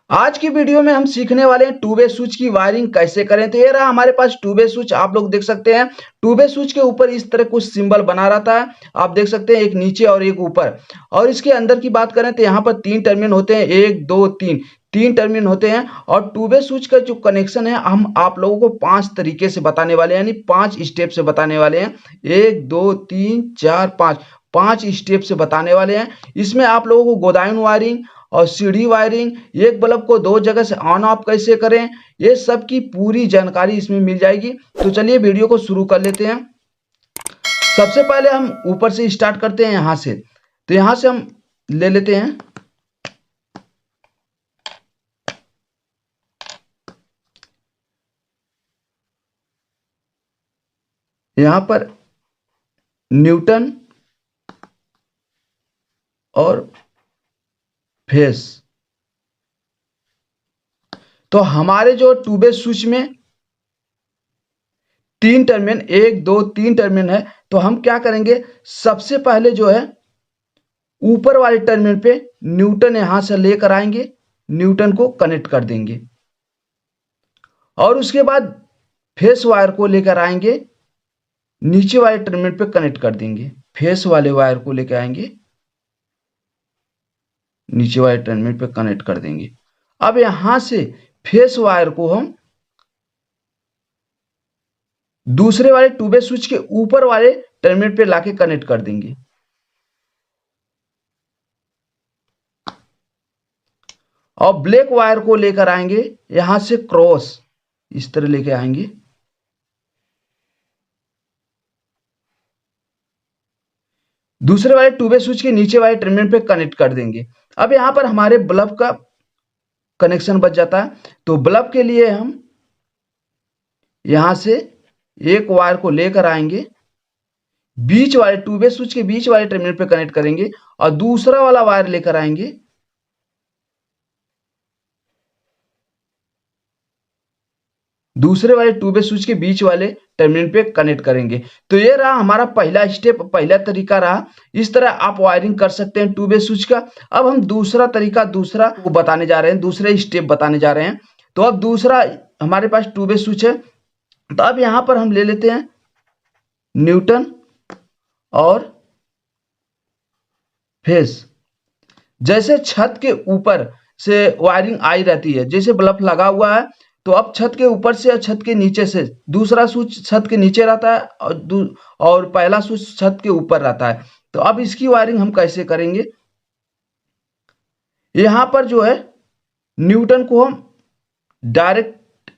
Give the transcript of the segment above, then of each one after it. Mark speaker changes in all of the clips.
Speaker 1: आज की वीडियो में हम सीखने वाले हैं टू वे स्विच की वायरिंग कैसे करें। तो ये रहा हमारे पास टू वे स्विच, आप लोग देख सकते हैं। टू वे स्विच के ऊपर इस तरह कुछ सिंबल बना रहता है, आप देख सकते हैं, एक नीचे और एक ऊपर। और इसके अंदर की बात करें तो यहाँ पर 3 टर्मिनल होते हैं, 1 2 3, 3 टर्मिनल होते हैं। और टू वे स्विच का जो कनेक्शन है हम आप लोगों को 5 तरीके से बताने वाले हैं, यानी 5 स्टेप से बताने वाले हैं। 1 2 3 4 5 स्टेप से बताने वाले हैं। इसमें आप लोगों को गोदाम वायरिंग और सीढ़ी वायरिंग, एक बल्ब को 2 जगह से ऑन ऑफ कैसे करें, ये सब की पूरी जानकारी इसमें मिल जाएगी। तो चलिए वीडियो को शुरू कर लेते हैं। सबसे पहले हम ऊपर से स्टार्ट करते हैं, यहाँ से। तो यहाँ से हम ले लेते हैं, यहाँ पर न्यूटन और फेस। तो हमारे जो टू वे स्विच में 3 टर्मिनल, 1 2 3 टर्मिनल है। तो हम क्या करेंगे, सबसे पहले जो है ऊपर वाले टर्मिनल पे न्यूटन यहां से लेकर आएंगे, न्यूटन को कनेक्ट कर देंगे। और उसके बाद फेस वायर को लेकर आएंगे, नीचे वाले टर्मिनल पे कनेक्ट कर देंगे। फेस वाले वायर को लेकर आएंगे, नीचे वाले टर्मिनल पे कनेक्ट कर देंगे। अब यहां से फेस वायर को हम दूसरे वाले टू वे स्विच के ऊपर वाले टर्मिनल पे लाके कनेक्ट कर देंगे। और ब्लैक वायर को लेकर आएंगे, यहां से क्रॉस इस तरह लेके आएंगे, दूसरे वाले टू वे स्विच के नीचे वाले टर्मिनल पे कनेक्ट कर देंगे। अब यहां पर हमारे बल्ब का कनेक्शन बच जाता है। तो बल्ब के लिए हम यहां से एक वायर को लेकर आएंगे, बीच वाले टू वे स्विच के बीच वाले टर्मिनल पे कनेक्ट करेंगे। और दूसरा वाला वायर लेकर आएंगे, दूसरे वाले टू वे स्विच के बीच वाले टर्मिनल पे कनेक्ट करेंगे। तो ये रहा हमारा पहला स्टेप, पहला तरीका रहा। इस तरह आप वायरिंग कर सकते हैं टू वे स्विच का। अब हम दूसरा तरीका, दूसरा बताने जा रहे हैं, दूसरे स्टेप बताने जा रहे हैं। तो अब दूसरा हमारे पास टू वे स्विच है। तो अब यहां पर हम ले लेते हैं न्यूटन और फेस। जैसे छत के ऊपर से वायरिंग आई रहती है, जैसे बल्ब लगा हुआ है, तो अब छत के ऊपर से और छत के नीचे से दूसरा स्विच छत के नीचे रहता है और पहला स्विच छत के ऊपर रहता है। तो अब इसकी वायरिंग हम कैसे करेंगे, यहां पर जो है न्यूटन को हम डायरेक्ट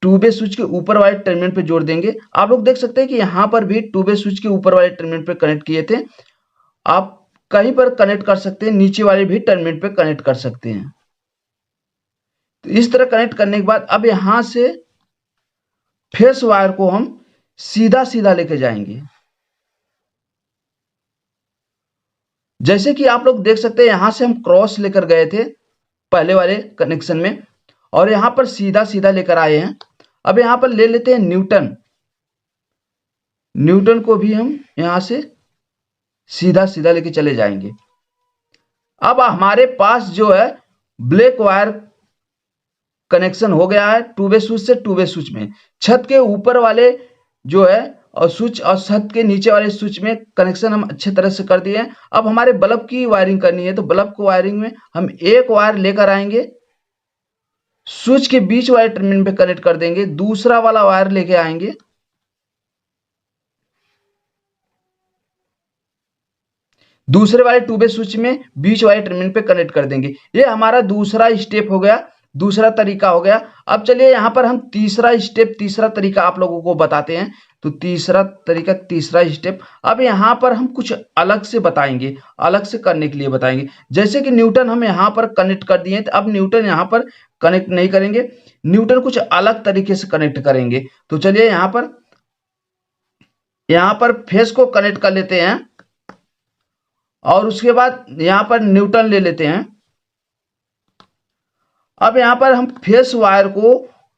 Speaker 1: टू वे स्विच के ऊपर वाले टर्मिनल पे जोड़ देंगे। आप लोग देख सकते हैं कि यहां पर भी टू वे स्विच के ऊपर वाले टर्मिनल पे कनेक्ट किए थे। आप कहीं पर कनेक्ट कर सकते हैं, नीचे वाले भी टर्मिनल पे कनेक्ट कर सकते हैं। तो इस तरह कनेक्ट करने के बाद अब यहां से फेस वायर को हम सीधा सीधा लेके जाएंगे। जैसे कि आप लोग देख सकते हैं, यहां से हम क्रॉस लेकर गए थे पहले वाले कनेक्शन में, और यहां पर सीधा सीधा लेकर आए हैं। अब यहां पर ले लेते हैं न्यूटन, न्यूटन को भी हम यहां से सीधा सीधा लेके चले जाएंगे। अब हमारे पास जो है ब्लैक वायर कनेक्शन हो गया है टू वे स्विच से टू वे स्विच में। छत के ऊपर वाले जो है और स्विच और छत के नीचे वाले स्विच में कनेक्शन हम अच्छे तरह से कर दिए हैं। अब हमारे बल्ब की वायरिंग करनी है। तो बल्ब को वायरिंग में हम एक वायर लेकर आएंगे, स्विच के बीच वाले टर्मिनल पे कनेक्ट कर देंगे, दूसरा वाला वायर लेके आएंगे, दूसरे वाले टू वे स्विच में बीच वाले टर्मिनल पे कनेक्ट कर देंगे। ये हमारा दूसरा स्टेप हो गया, दूसरा तरीका हो गया। अब चलिए यहां पर हम तीसरा स्टेप, तीसरा तरीका आप लोगों को बताते हैं। तो तीसरा तरीका, तीसरा स्टेप, अब यहां पर हम कुछ अलग से बताएंगे, अलग से करने के लिए बताएंगे। जैसे कि न्यूटन हम यहां पर कनेक्ट कर दिए, तो अब न्यूटन यहां पर कनेक्ट नहीं करेंगे, न्यूटन कुछ अलग तरीके से कनेक्ट करेंगे। तो चलिए यहां पर फेस को कनेक्ट कर लेते हैं और उसके बाद यहां पर न्यूटन ले लेते हैं। अब यहां पर हम फेस वायर को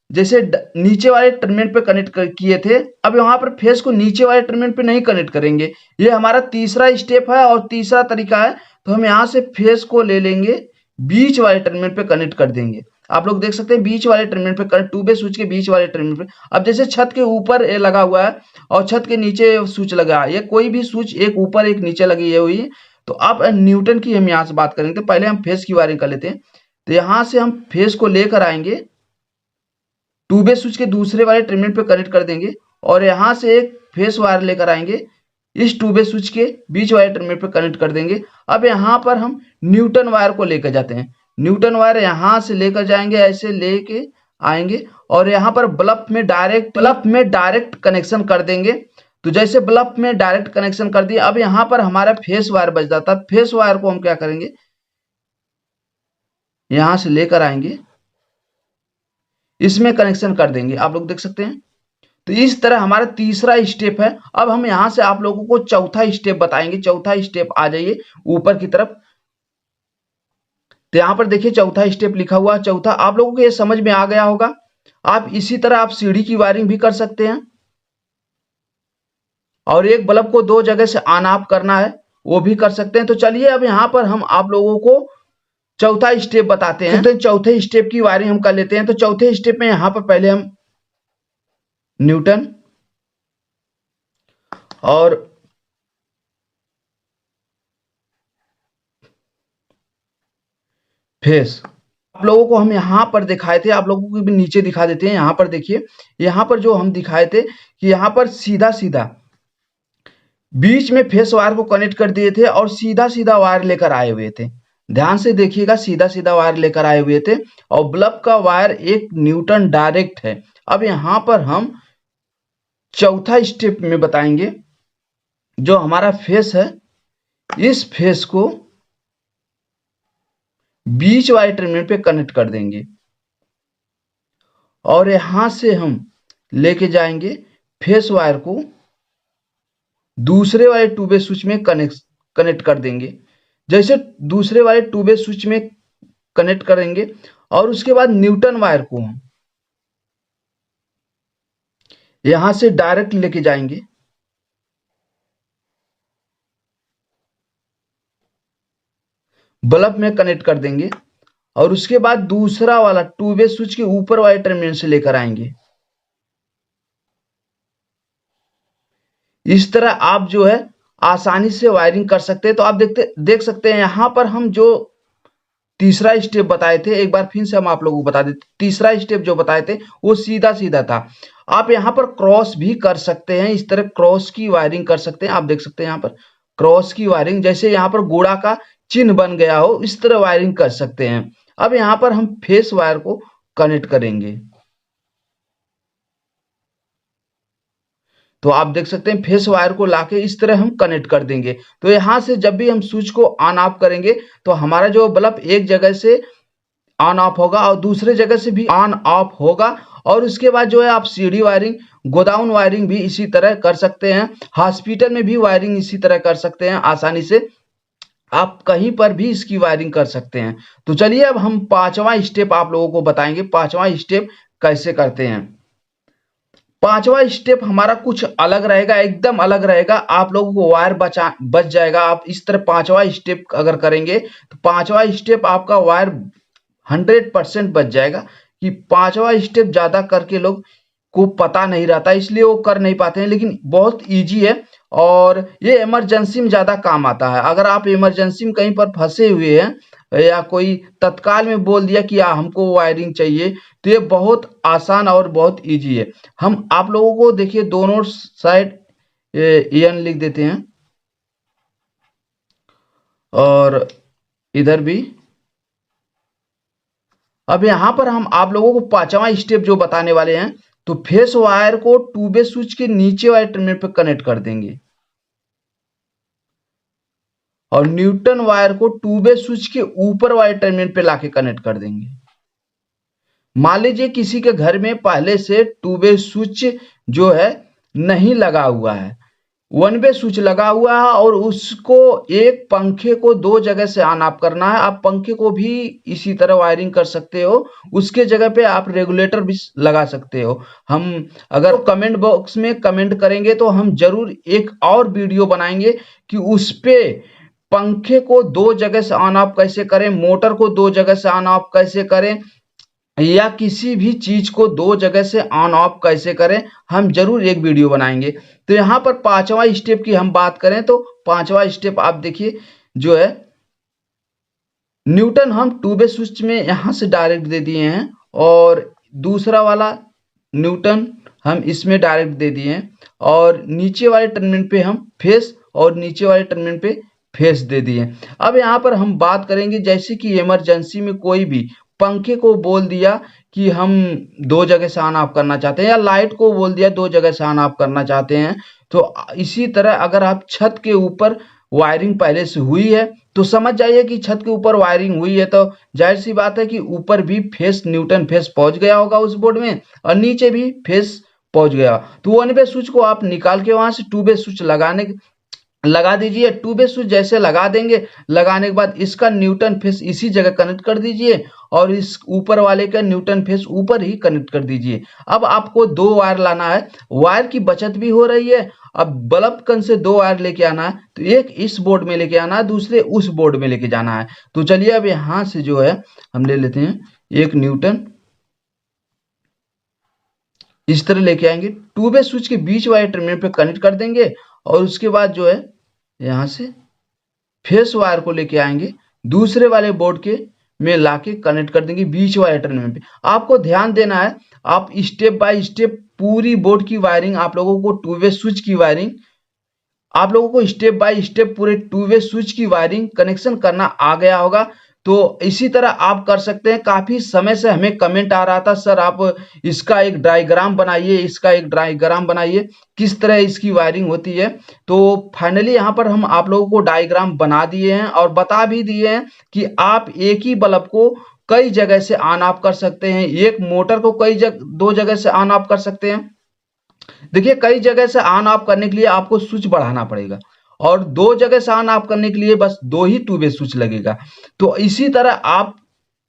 Speaker 1: जैसे नीचे वाले टर्मिनल पे कनेक्ट किए थे, अब यहां पर फेस को नीचे वाले टर्मिनल पे नहीं कनेक्ट करेंगे। ये हमारा तीसरा स्टेप है और तीसरा तरीका है। तो हम यहां से फेस को ले लेंगे, बीच वाले टर्मिनल पे कनेक्ट कर देंगे। आप लोग देख सकते हैं बीच वाले टर्मिनल पे टू वे स्विच के बीच वाले टर्मिनल पे। अब जैसे छत के ऊपर ये लगा हुआ है और छत के नीचे स्विच लगा है, या कोई भी स्विच एक ऊपर एक नीचे लगी हुई है। तो अब न्यूटन की हम यहाँ से बात करेंगे। तो पहले हम फेस की वायरिंग कर लेते हैं। तो यहाँ से हम फेस को लेकर आएंगे, टू वे स्विच के दूसरे वाले टर्मिनल पे कनेक्ट कर देंगे और यहाँ से एक फेस वायर लेकर आएंगे, इस टू वे स्विच के बीच वाले टर्मिनल पे कनेक्ट कर देंगे। अब यहाँ पर हम न्यूटन वायर को लेकर जाते हैं। न्यूटन वायर यहाँ से लेकर जाएंगे, ऐसे लेके आएंगे और यहाँ पर बल्ब में डायरेक्ट कनेक्शन कर देंगे। तो जैसे बल्ब में डायरेक्ट कनेक्शन कर दिए, अब यहाँ पर हमारा फेस वायर बच जाता। फेस वायर को हम क्या करेंगे, यहाँ से लेकर आएंगे, इसमें कनेक्शन कर देंगे। आप लोग देख सकते हैं। तो इस तरह हमारा तीसरा स्टेप है। अब हम यहां से आप लोगों को चौथा स्टेप बताएंगे। चौथा स्टेप आ जाइए ऊपर की तरफ। तो यहां पर देखिए चौथा स्टेप लिखा हुआ है। चौथा आप लोगों को ये समझ में आ गया होगा। आप इसी तरह आप सीढ़ी की वायरिंग भी कर सकते हैं और एक बल्ब को दो जगह से ऑन ऑफ करना है वो भी कर सकते हैं। तो चलिए अब यहाँ पर हम आप लोगों को चौथा स्टेप बताते हैं। तो चौथे स्टेप की वायरिंग हम कर लेते हैं। तो चौथे स्टेप में यहाँ पर पहले हम न्यूटन और फेस आप लोगों को हम यहाँ पर दिखाए थे, आप लोगों को भी नीचे दिखा देते हैं। यहाँ पर देखिए, यहाँ पर जो हम दिखाए थे कि यहाँ पर सीधा सीधा बीच में फेस वायर को कनेक्ट कर दिए थे और सीधा सीधा वायर लेकर आए हुए थे। ध्यान से देखिएगा, सीधा सीधा वायर लेकर आए हुए थे और बल्ब का वायर एक न्यूटन डायरेक्ट है। अब यहाँ पर हम चौथा स्टेप में बताएंगे। जो हमारा फेस है, इस फेस को बीच वाले टर्मिनल पे कनेक्ट कर देंगे और यहां से हम लेके जाएंगे फेस वायर को दूसरे वाले टू वे स्विच में कनेक्ट कर देंगे। जैसे दूसरे वाले टू वे स्विच में कनेक्ट करेंगे और उसके बाद न्यूटन वायर को हम यहां से डायरेक्ट लेके जाएंगे बल्ब में कनेक्ट कर देंगे और उसके बाद दूसरा वाला टू वे स्विच के ऊपर वाले टर्मिनल से लेकर आएंगे। इस तरह आप जो है आसानी से वायरिंग कर सकते हैं। तो आप देख सकते हैं यहाँ पर हम जो तीसरा स्टेप बताए थे, एक बार फिर से हम आप लोगों को बता देते। तीसरा स्टेप जो बताए थे वो सीधा सीधा था। आप यहाँ पर क्रॉस भी कर सकते हैं, इस तरह क्रॉस की वायरिंग कर सकते हैं। आप देख सकते हैं यहाँ पर क्रॉस की वायरिंग, जैसे यहाँ पर गोड़ा का चिन्ह बन गया हो इस तरह वायरिंग कर सकते हैं। अब यहाँ पर हम फेस वायर को कनेक्ट करेंगे। तो आप देख सकते हैं फेस वायर को लाके इस तरह हम कनेक्ट कर देंगे। तो यहाँ से जब भी हम स्विच को ऑन ऑफ करेंगे तो हमारा जो बल्ब एक जगह से ऑन ऑफ होगा और दूसरे जगह से भी ऑन ऑफ होगा। और उसके बाद जो है आप सीढ़ी वायरिंग, गोडाउन वायरिंग भी इसी तरह कर सकते हैं। हॉस्पिटल में भी वायरिंग इसी तरह कर सकते हैं आसानी से। आप कहीं पर भी इसकी वायरिंग कर सकते हैं। तो चलिए अब हम पांचवा स्टेप आप लोगों को बताएंगे। पांचवा स्टेप कैसे करते हैं। पांचवा स्टेप हमारा कुछ अलग रहेगा, एकदम अलग रहेगा। आप लोगों को वायर बच जाएगा। आप इस तरह पांचवा स्टेप अगर करेंगे तो पांचवा स्टेप आपका वायर 100% बच जाएगा। कि पांचवा स्टेप ज्यादा करके लोग को पता नहीं रहता, इसलिए वो कर नहीं पाते हैं, लेकिन बहुत इजी है और ये इमरजेंसी में ज्यादा काम आता है। अगर आप इमरजेंसी में कहीं पर फंसे हुए हैं या कोई तत्काल में बोल दिया कि हमको वायरिंग चाहिए, तो ये बहुत आसान और बहुत इजी है। हम आप लोगों को देखिए दोनों साइड एन लिख देते हैं और इधर भी। अब यहां पर हम आप लोगों को पांचवा स्टेप जो बताने वाले हैं, तो फेस वायर को टू वे स्विच के नीचे वाले टर्मिनल पर कनेक्ट कर देंगे और न्यूटन वायर को टू वे स्विच के ऊपर वाले टर्मिनल पे लाके कनेक्ट कर देंगे। मान लीजिए किसी के घर में पहले से टू वे स्विच जो है नहीं लगा हुआ है, वन वे स्विच लगा हुआ है और उसको एक पंखे को दो जगह से ऑन ऑफ करना है। आप पंखे को भी इसी तरह वायरिंग कर सकते हो, उसके जगह पे आप रेगुलेटर भी लगा सकते हो। हम अगर कमेंट बॉक्स में कमेंट करेंगे तो हम जरूर एक और वीडियो बनाएंगे कि उस पे पंखे को 2 जगह से ऑन ऑफ कैसे करें, मोटर को 2 जगह से ऑन ऑफ कैसे करें, या किसी भी चीज को 2 जगह से ऑन ऑफ कैसे करें, हम जरूर एक वीडियो बनाएंगे। तो यहाँ पर 5वां स्टेप की हम बात करें तो 5वां स्टेप आप देखिए जो है, न्यूटन हम 2 वे स्विच में यहाँ से डायरेक्ट दे दिए हैं, और दूसरा वाला न्यूटन हम इसमें डायरेक्ट दे दिए हैं, और नीचे वाले टर्मिनल पे हम फेस और नीचे वाले टर्मिनल पे फेस दे दिए। अब यहाँ पर हम बात करेंगे, जैसे कि इमरजेंसी में कोई भी पंखे को बोल दिया कि हम 2 जगह से ऑन ऑफ करना चाहते हैं, या लाइट को बोल दिया 2 जगह से ऑन ऑफ करना चाहते हैं, तो इसी तरह अगर आप छत के ऊपर वायरिंग पहले से हुई है तो समझ जाइए कि छत के ऊपर वायरिंग हुई है, तो जाहिर सी बात है कि ऊपर भी फेस न्यूटन फेस पहुंच गया होगा उस बोर्ड में, और नीचे भी फेस पहुंच गया। तो 1 वे स्विच को आप निकाल के वहां से 2 वे स्विच लगा दीजिए। 2 वे स्विच जैसे लगा देंगे, लगाने के बाद इसका न्यूटन फेस इसी जगह कनेक्ट कर दीजिए, और इस ऊपर वाले का न्यूटन फेस ऊपर ही कनेक्ट कर दीजिए। अब आपको 2 वायर लाना है, वायर की बचत भी हो रही है। अब बल्ब कन से 2 वायर लेके आना है, तो एक इस बोर्ड में लेके आना है, दूसरे उस बोर्ड में लेके जाना है। तो चलिए अब यहां से जो है हम ले लेते हैं एक न्यूटन, इस तरह लेके आएंगे, 2 वे स्विच के बीच वाले टर्मिनल पे कनेक्ट कर देंगे, और उसके बाद जो है यहां से फेस वायर को लेके आएंगे, दूसरे वाले बोर्ड के में लाके कनेक्ट कर देंगे बीच वाले टर्मिनल पे। आपको ध्यान देना है, आप स्टेप बाय स्टेप पूरी बोर्ड की वायरिंग, आप लोगों को 2 वे स्विच की वायरिंग, आप लोगों को स्टेप बाय स्टेप पूरे 2 वे स्विच की वायरिंग कनेक्शन करना आ गया होगा। तो इसी तरह आप कर सकते हैं। काफी समय से हमें कमेंट आ रहा था, सर आप इसका एक डायग्राम बनाइए, इसका एक डायग्राम बनाइए, किस तरह इसकी वायरिंग होती है। तो फाइनली यहाँ पर हम आप लोगों को डायग्राम बना दिए हैं और बता भी दिए हैं कि आप एक ही बल्ब को कई जगह से ऑन ऑफ कर सकते हैं, एक मोटर को 2 जगह से ऑन ऑफ कर सकते हैं। देखिए, कई जगह से ऑन ऑफ करने के लिए आपको स्विच बढ़ाना पड़ेगा, और 2 जगह से ऑन ऑफ करने के लिए बस 2 ही 2 वे स्विच लगेगा। तो इसी तरह आप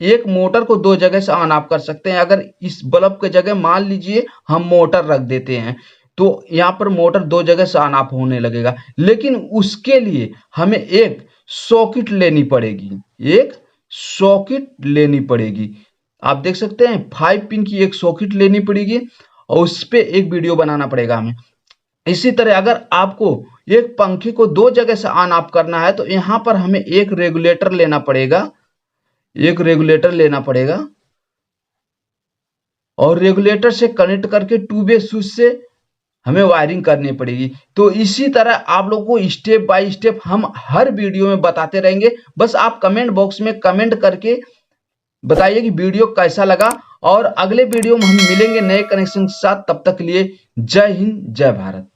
Speaker 1: एक मोटर को 2 जगह से ऑन ऑफ कर सकते हैं। अगर इस बल्ब के जगह मान लीजिए हम मोटर रख देते हैं, तो यहाँ पर मोटर 2 जगह से ऑन ऑफ होने लगेगा, लेकिन उसके लिए हमें एक सॉकेट लेनी पड़ेगी, एक सॉकेट लेनी पड़ेगी। आप देख सकते हैं 5 पिन की एक सॉकेट लेनी पड़ेगी, और उस पे एक वीडियो बनाना पड़ेगा हमें। इसी तरह अगर आपको एक पंखे को 2 जगह से ऑन ऑफ करना है, तो यहां पर हमें एक रेगुलेटर लेना पड़ेगा, एक रेगुलेटर लेना पड़ेगा, और रेगुलेटर से कनेक्ट करके 2 वे स्विच से हमें वायरिंग करनी पड़ेगी। तो इसी तरह आप लोगों को स्टेप बाय स्टेप हम हर वीडियो में बताते रहेंगे। बस आप कमेंट बॉक्स में कमेंट करके बताइए कि वीडियो कैसा लगा, और अगले वीडियो में हम मिलेंगे नए कनेक्शन के साथ। तब तक के लिए जय हिंद, जय भारत।